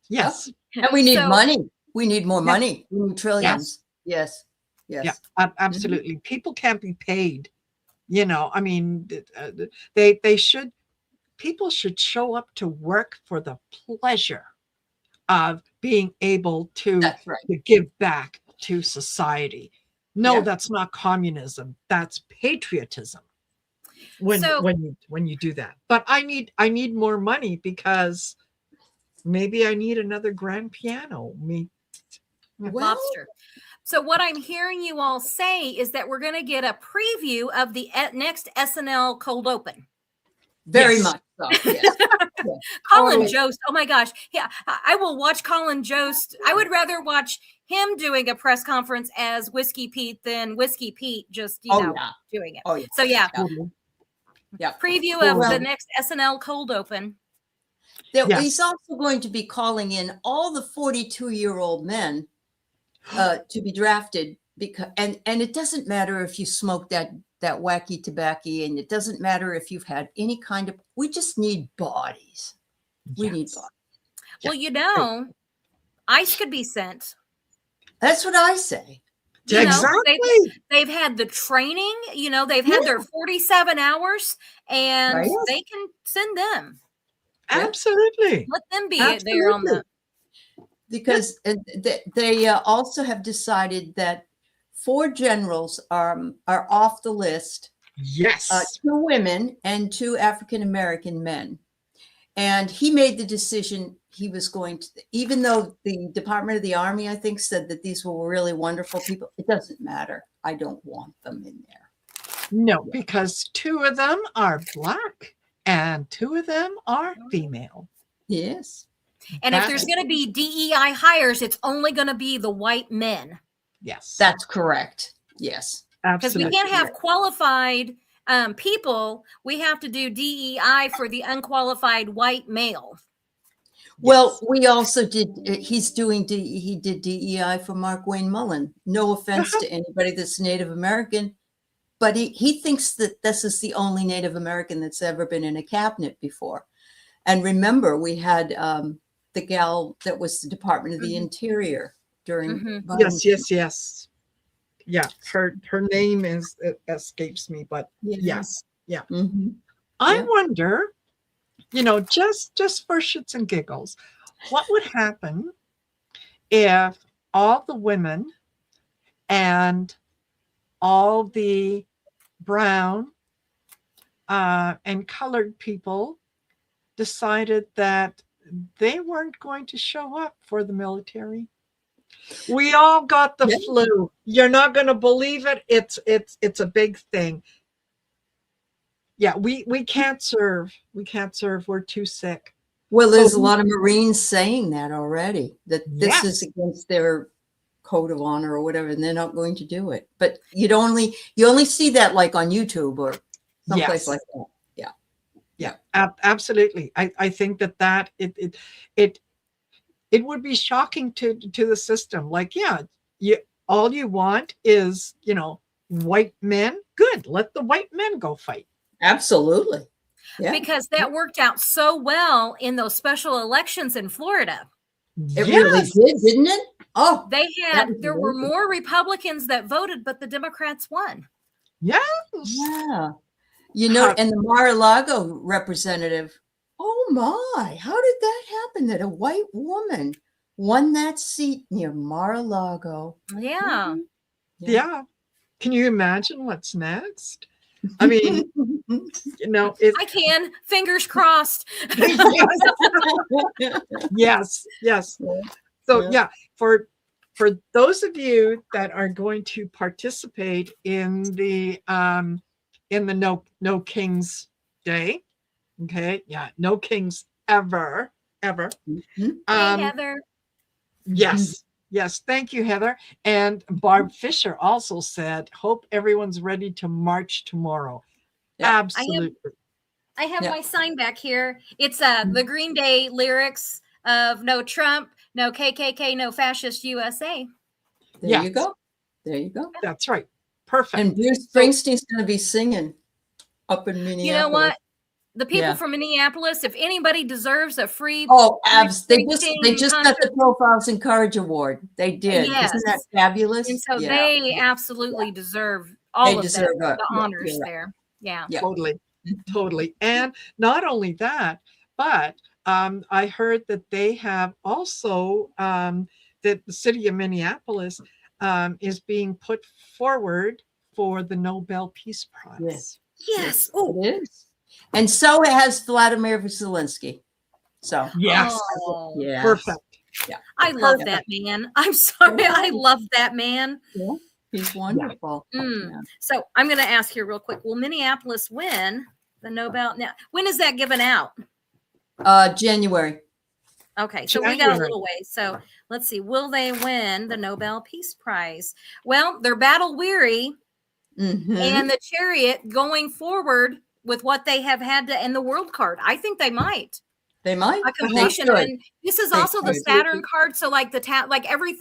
A: Yes.
B: And we need money. We need more money. We need trillions. Yes.
A: Yeah, absolutely. Mm-hmm. People can't be paid. I mean, people should show up to work for the pleasure of being able to give back to society. No, that's not communism. That's patriotism. When you do that. But I need more money, because maybe I need another grand piano.
C: Lobster. So what I'm hearing you all say is that we're going to get a preview of the next SNL cold open.
B: Very much so. Yes.
C: Colin Jost. Oh my gosh. Yeah, I will watch Colin Jost. I would rather watch him doing a press conference as Whiskey Pete than Whiskey Pete just, doing it.
B: Oh, yeah.
C: So yeah. Preview of the next SNL cold open.
B: He's also going to be calling in all the 42-year-old men to be drafted, because and it doesn't matter if you smoke that wacky tobacco, and it doesn't matter if you've had any kind of, we just need bodies. We need bodies.
C: Well, ICE could be sent.
B: That's what I say.
A: Exactly.
C: They've had the training, they've had their 47 hours, and they can send them.
A: Absolutely.
C: Let them be there on the.
B: Because they also have decided that 4 generals are off the list.
A: Yes.
B: 2 women and 2 African-American men. And he made the decision he was going to, even though the Department of the Army, I think, said that these were really wonderful people, it doesn't matter. I don't want them in there.
A: No, because 2 of them are Black and 2 of them are female.
B: Yes.
C: And if there's going to be DEI hires, it's only going to be the white men.
A: Yes.
B: That's correct. Yes.
C: Because we can't have qualified people. We have to do DEI for the unqualified white male.
B: Well, we also did, he did DEI for Mark Wayne Mullen. No offense to anybody that's Native American, but he thinks that this is the only Native American that's ever been in a cabinet before. And remember, we had the gal that was the Department of the Interior during.
A: Yes. Yeah, her name escapes me, but yes. Yeah. Mm-hmm. I wonder, just for shits and giggles, what would happen if all the women and all the brown and colored people decided that they weren't going to show up for the military? We all got the flu. You're not going to believe it. It's a big thing. Yeah, we can't serve. We can't serve. We're too sick.
B: Well, there's a lot of Marines saying that already, that this is against their code of honor or whatever, and they're not going to do it. But you only see that like on YouTube or someplace like that.
A: Yeah, absolutely. I think that it it would be shocking to the system. Like, yeah, all you want is, white men. Good, let the white men go fight.
B: Absolutely. Yeah.
C: Because that worked out so well in those special elections in Florida.
B: It really did, didn't it? Oh,
C: there were more Republicans that voted, but the Democrats won.
A: Yes.
B: Yeah. And the Mar-a-Lago representative, oh my, how did that happen that a white woman won that seat near Mar-a-Lago?
C: Yeah.
A: Yeah. Can you imagine what's next? I mean,
C: I can. Fingers crossed.
A: Yes. So yeah, for those of you that are going to participate in the No Kings Day, okay, yeah, no kings ever.
C: Hey, Heather.
A: Yes, thank you, Heather. And Barb Fisher also said, hope everyone's ready to march tomorrow. Yeah. Absolutely.
C: I have my sign back here. It's the Green Day lyrics of no Trump, no KKK, no fascist USA.
B: There you go. There you go.
A: That's right. Perfect.
B: And Bruce Springsteen's going to be singing up in Minneapolis.
C: You know what? The people from Minneapolis, if anybody deserves a free,
B: they just got the Profiles in Courage Award. They did.
C: Yes.
B: Isn't that fabulous?
C: And so they absolutely deserve all of the honors there. Yeah.
A: Totally. And not only that, but I heard that they have also that the city of Minneapolis is being put forward for the Nobel Peace Prize.
C: Yes.
B: Oh, it is. And so it has Vladimir Zelensky. So
A: yes.
B: Yeah.
A: Perfect.
B: Yeah.
C: I love that man. I'm sorry. I love that man.
B: Yeah. He's wonderful.
C: Yeah. So I'm going to ask here real quick. Will Minneapolis win the Nobel? Now, when is that given out?
B: January.
C: Okay, so we got a little ways. So let's see. Will they win the Nobel Peace Prize? Well, they're battle weary, and the Chariot going forward with what they have had to in the World card. I think they might.
B: They might.
C: A completion, and this is also the Saturn card. So like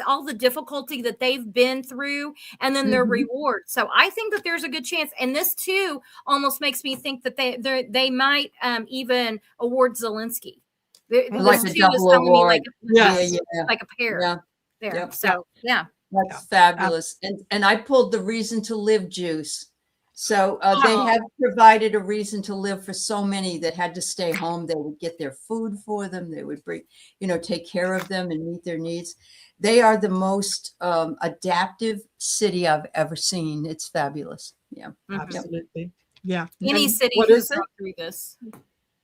C: all the difficulty that they've been through, and then their reward. So I think that there's a good chance, and this too almost makes me think that they might even award Zelensky.
B: Like a double award.
C: Like a pair.
B: Yeah.
C: There.
B: Yep.
C: So
B: that's fabulous. And I pulled the Reason to Live juice. So they have provided a reason to live for so many that had to stay home. They would get their food for them. They would bring, take care of them and meet their needs. They are the most adaptive city I've ever seen. It's fabulous. Yeah,
A: absolutely. Yeah.
C: Any city who's gone through this.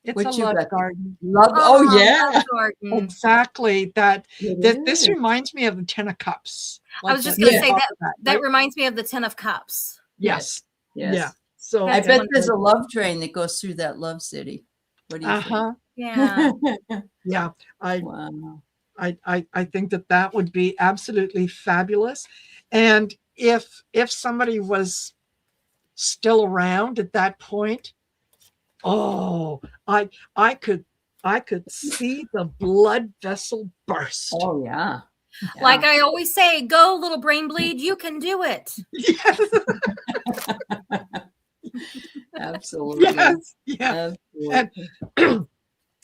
A: It's a love garden.
B: Love
C: garden.
A: Exactly. This reminds me of the Ten of Cups.
C: I was just going to say that reminds me of the Ten of Cups.
A: Yes.
B: Yeah.
A: So
B: I bet there's a love train that goes through that love city. What do you think?
C: Yeah.
A: Yeah. I think that would be absolutely fabulous. And if somebody was still around at that point, I could see the blood vessel burst.
B: Oh yeah.
C: Like I always say, go little brain bleed, you can do it.
A: Yes.
B: Absolutely.
A: Yes. Yeah. Absolutely.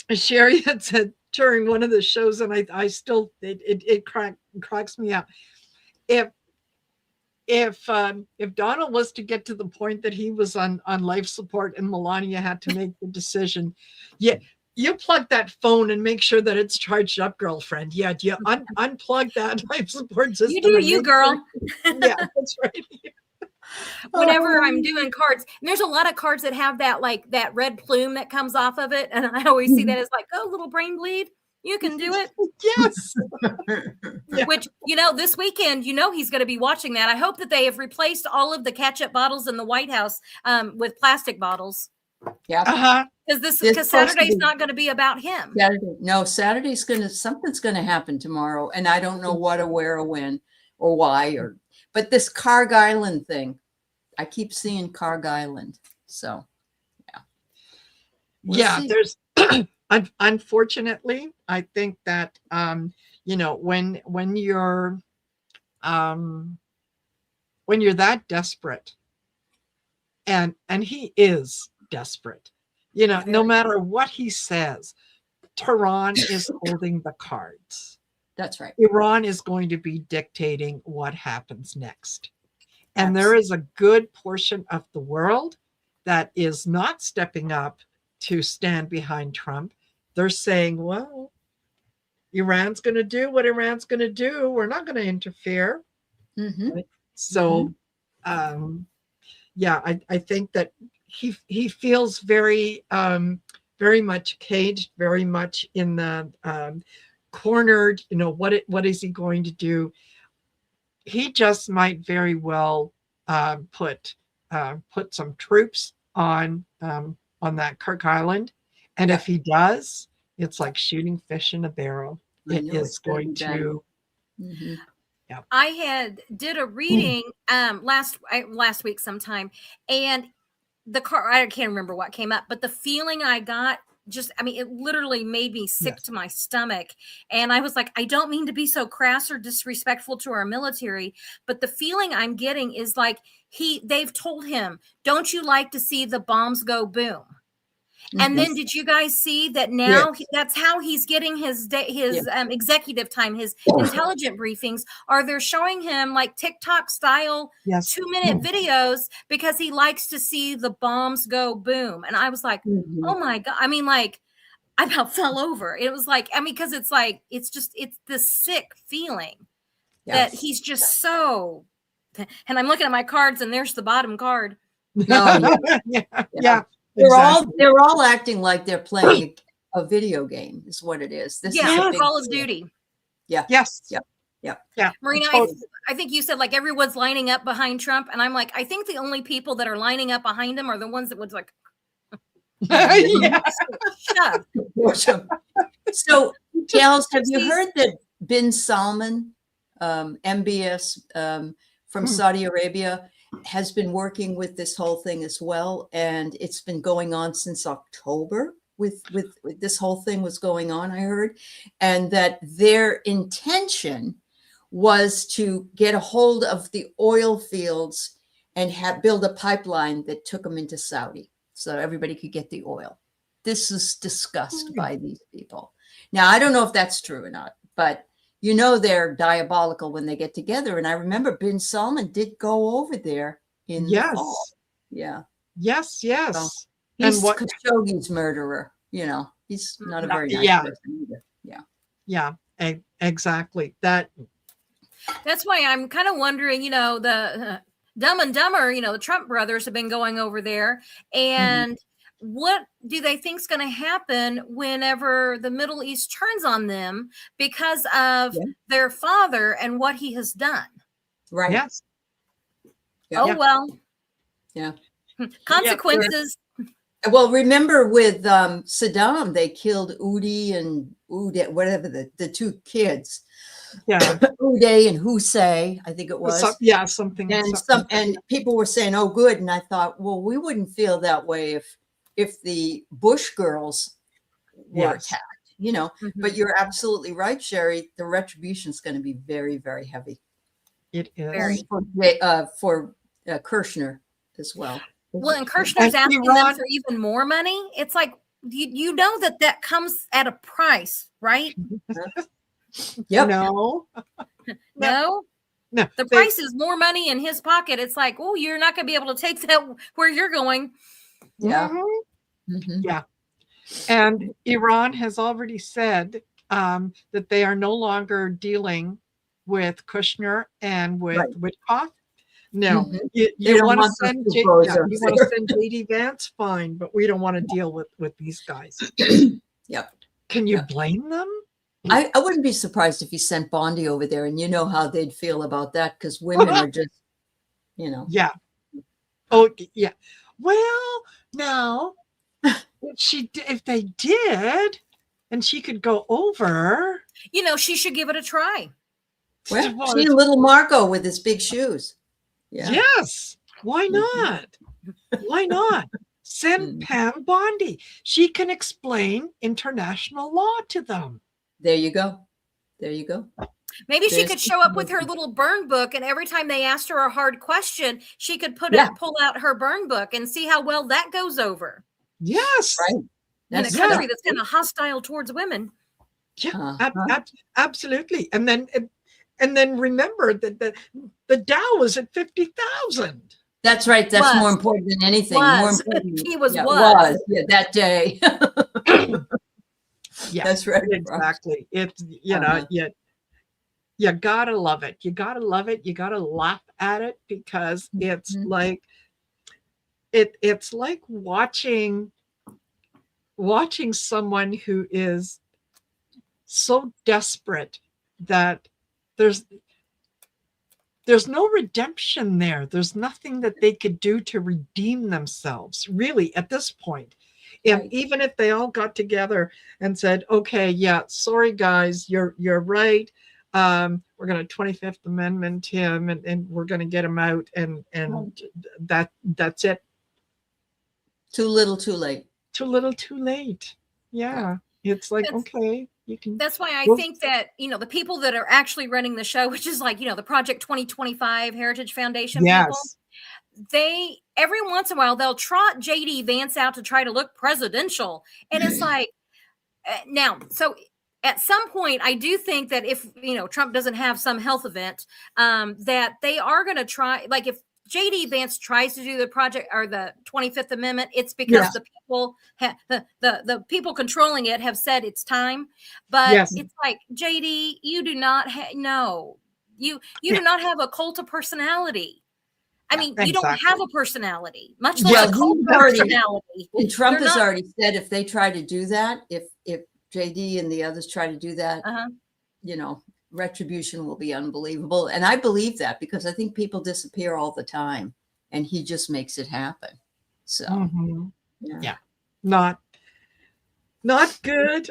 A: And Sherri had said during one of the shows, and I still it cracks me up. If Donald was to get to the point that he was on life support and Melania had to make the decision, you plug that phone and make sure that it's charged up, girlfriend. Yeah, you unplug that life support system.
C: You do you, girl.
A: Yeah, that's right.
C: Whenever I'm doing cards, and there's a lot of cards that have that like that red plume that comes off of it, and I always see that as like, oh, little brain bleed. You can do it.
A: Yes.
C: Yeah. Which, this weekend, he's going to be watching that. I hope that they have replaced all of the ketchup bottles in the White House with plastic bottles.
B: Yeah.
C: Because Saturday's not going to be about him.
B: Saturday's something's going to happen tomorrow. And I don't know what or where or when or why. But this Carg Island thing, I keep seeing Carg Island. So,
A: yeah. Unfortunately, I think that when you're that desperate, and he is desperate, no matter what he says, Tehran is holding the cards.
B: That's right.
A: Iran is going to be dictating what happens next. And there is a good portion of the world that is not stepping up to stand behind Trump. They're saying, well, Iran's going to do what Iran's going to do. We're not going to interfere.
B: Mm-hmm.
A: So, yeah, I think that he feels very, very much caged, very much in the cornered. What is he going to do? He just might very well put some troops on that Kirk Island, and if he does, it's like shooting fish in a barrel. It is going to.
B: Mm-hmm.
A: Yeah.
C: I did a reading last week sometime, and I can't remember what came up, but the feeling I got, it literally made me sick to my stomach. And I was like, I don't mean to be so crass or disrespectful to our military, but the feeling I'm getting is like they've told him, don't you like to see the bombs go boom? And then did you guys see that now that's how he's getting his executive time, his intelligent briefings they're showing him like TikTok style 2-minute videos because he likes to see the bombs go boom. And I was like, oh my God. I mean, like I about fell over. It was like, because it's like, it's the sick feeling that he's just so, and I'm looking at my cards and there's the bottom card.
A: Yeah.
B: They're all acting like they're playing a video game is what it is. This is
C: Call of Duty.
B: Yeah.
A: Yes.
B: Yeah.
C: Marina, I think you said like everyone's lining up behind Trump, and I'm like, I think the only people that are lining up behind him are the ones that would like.
B: So, Gals, have you heard that bin Salman, MBS from Saudi Arabia, has been working with this whole thing as well, and it's been going on since October with this whole thing was going on, I heard, and that their intention was to get a hold of the oil fields and build a pipeline that took them into Saudi so everybody could get the oil. This is discussed by these people. Now, I don't know if that's true or not, but they're diabolical when they get together. And I remember bin Salman did go over there in the fall. Yeah.
A: Yes. So
B: he's Khashoggi's murderer. He's not a very nice person either.
A: Yeah, exactly. That's
C: why I'm kind of wondering, the Dumb and Dumber, the Trump brothers have been going over there. And what do they think is going to happen whenever the Middle East turns on them because of their father and what he has done?
B: Right.
A: Yes.
C: Well.
B: Yeah.
C: Consequences.
B: Well, remember with Saddam, they killed Uday and whatever the two kids.
A: Yeah.
B: Uday and Hussein, I think it was.
A: Something.
B: And people were saying, oh, good. And I thought, well, we wouldn't feel that way if the Bush girls were attacked, But you're absolutely right, Sherri. The retribution is going to be very, very heavy.
A: It is.
C: Very.
B: For Kirshner as well.
C: Well, and Kirshner's asking them for even more money. It's like, you know that comes at a price, right?
B: Yep.
C: No. The price is more money in his pocket. It's like, oh, you're not going to be able to take that where you're going.
B: Yeah.
A: Yeah. And Iran has already said that they are no longer dealing with Kushner and with Witkoff. No, you want to send JD Vance, fine, but we don't want to deal with these guys.
B: Yep.
A: Can you blame them?
B: I wouldn't be surprised if he sent Bondi over there, and you know how they'd feel about that because women are just,
A: Yeah. Oh, yeah. Well, now, if they did, and she could go over,
C: she should give it a try.
B: Well, see little Marco with his big shoes. Yeah.
A: Yes. Why not? Why not? Send Pam Bondi. She can explain international law to them.
B: There you go. There you go.
C: Maybe she could show up with her little burn book, and every time they asked her a hard question, she could pull out her burn book and see how well that goes over.
A: Yes.
B: Right.
C: In a country that's kind of hostile towards women.
A: Yeah, absolutely. And then remember that the Dow was at 50,000.
B: That's right. That's more important than anything. More important.
C: He was
B: that day.
A: Yeah,
B: that's right.
A: Exactly. It's you gotta love it. You gotta love it. You gotta laugh at it, because it's like it's like watching someone who is so desperate that there's no redemption there. There's nothing that they could do to redeem themselves, really, at this point. And even if they all got together and said, okay, yeah, sorry guys, you're right. We're going to 25th Amendment him, and we're going to get him out, and that's it.
B: Too little, too late.
A: Too little, too late. Yeah. It's like, okay, you can.
C: That's why I think that, the people that are actually running the show, which is like, the Project 2025 Heritage Foundation people, they, every once in a while, they'll trot JD Vance out to try to look presidential. And it's like, now, so at some point, I do think that if, Trump doesn't have some health event, that they are going to try, like if JD Vance tries to do the project or the 25th Amendment, it's because the people the people controlling it have said it's time. But it's like, JD, you do not you do not have a cult of personality. I mean, you don't have a personality, much less a cult of personality.
B: And Trump has already said if they try to do that, if JD and the others try to do that, retribution will be unbelievable. And I believe that, because I think people disappear all the time, and he just makes it happen. So
A: not good.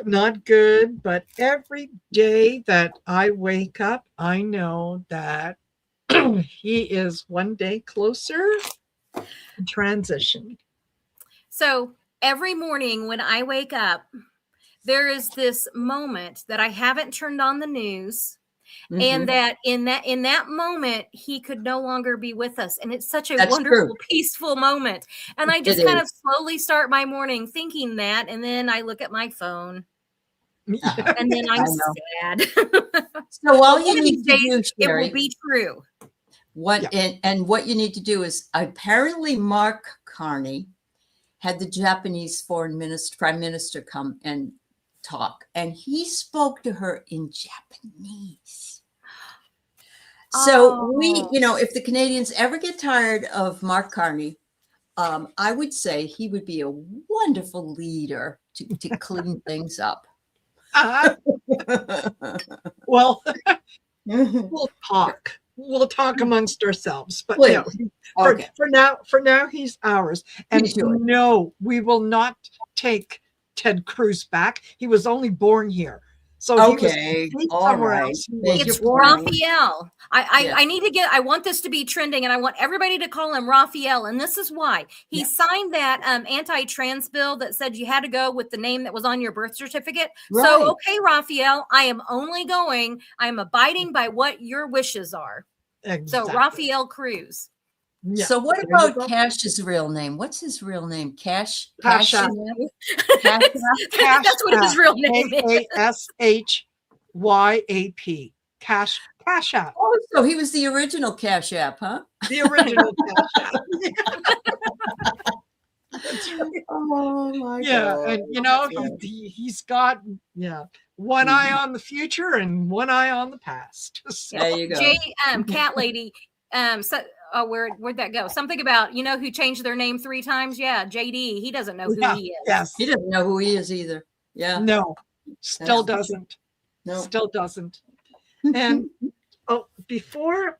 A: But every day that I wake up, I know that he is one day closer to transition.
C: So every morning when I wake up, there is this moment that I haven't turned on the news, and that in that moment he could no longer be with us, and it's such a wonderful, peaceful moment. And I just kind of slowly start my morning thinking that, and then I look at my phone, and then I'm sad.
B: So all you need to do, Sherri,
C: it will be true.
B: And what you need to do is, apparently Mark Carney had the Japanese prime minister come and talk, and he spoke to her in Japanese. So if the Canadians ever get tired of Mark Carney, I would say he would be a wonderful leader to clean things up.
A: Well, we'll talk amongst ourselves, but for now he's ours. And no, we will not take Ted Cruz back. He was only born here. So he was somewhere else.
C: It's Raphael. I want this to be trending, and I want everybody to call him Raphael. And this is why. He signed that anti-trans bill that said you had to go with the name that was on your birth certificate. Right. So, okay, Raphael, I am abiding by what your wishes are. Exactly. So Raphael Cruz.
B: Yeah. So what about Cash's real name? What's his real name? Cash.
C: That's what his real name is.
A: KASHYAP. Cash App.
B: Oh, so he was the original Cash App, huh?
A: The original Cash App.
B: Oh my God.
A: And he's got one eye on the future and one eye on the past. So.
B: There you go.
C: Cat Lady. Where'd that go? Something about, who changed their name 3 times? Yeah, JD. He doesn't know who he is.
A: Yes.
B: He doesn't know who he is either. Yeah.
A: No. Still doesn't.
B: No.
A: Still doesn't. And before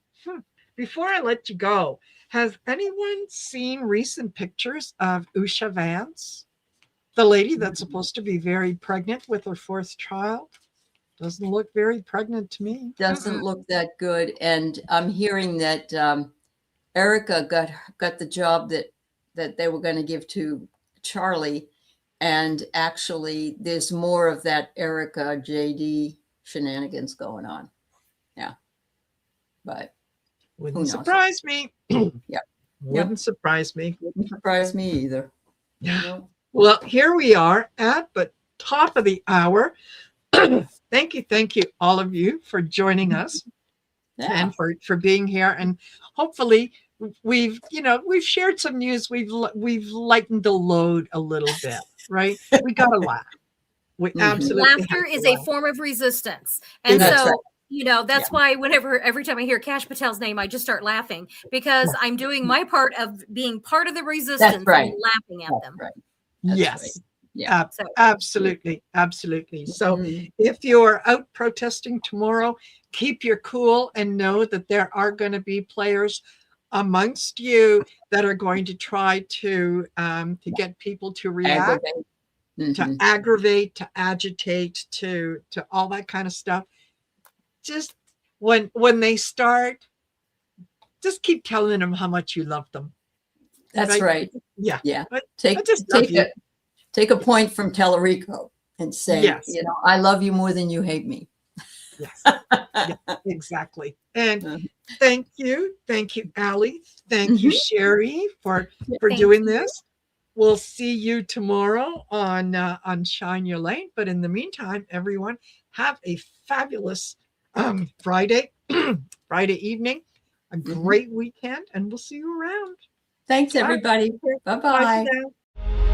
A: I let you go, has anyone seen recent pictures of Usha Vance? The lady that's supposed to be very pregnant with her 4th child? Doesn't look very pregnant to me.
B: Doesn't look that good. And I'm hearing that Erica got the job that that they were going to give to Charlie. And actually, there's more of that Erica JD shenanigans going on. Yeah. But
A: Wouldn't surprise me.
B: Yeah.
A: Wouldn't surprise me.
B: Wouldn't surprise me either.
A: Yeah.
B: Nope.
A: Well, here we are at the top of the hour. Thank you, all of you, for joining us and for being here. And hopefully, we've shared some news. We've lightened the load a little bit, right? We got to laugh. We absolutely
C: laughter is a form of resistance, and
B: That's
C: so.
B: right.
C: That's why every time I hear Kash Patel's name, I just start laughing because I'm doing my part of being part of the resistance and laughing at them.
B: Right.
A: Yes.
B: Right. Yeah.
A: Absolutely. So if you're out protesting tomorrow, keep your cool and know that there are going to be players amongst you that are going to try to get people to react, to aggravate, to agitate, to all that kind of stuff. Just when they start, just keep telling them how much you love them.
B: That's right.
A: Yeah.
B: Take a point from Tellerico and say, I love you more than you hate me.
A: Yes. Exactly. And thank you, Aley. Thank you, Sherri, for doing this. We'll see you tomorrow on Shine Your Light. But in the meantime, everyone, have a fabulous Friday evening, a great weekend, and we'll see you around.
B: Thanks, everybody. Bye-bye.
A: Bye for now.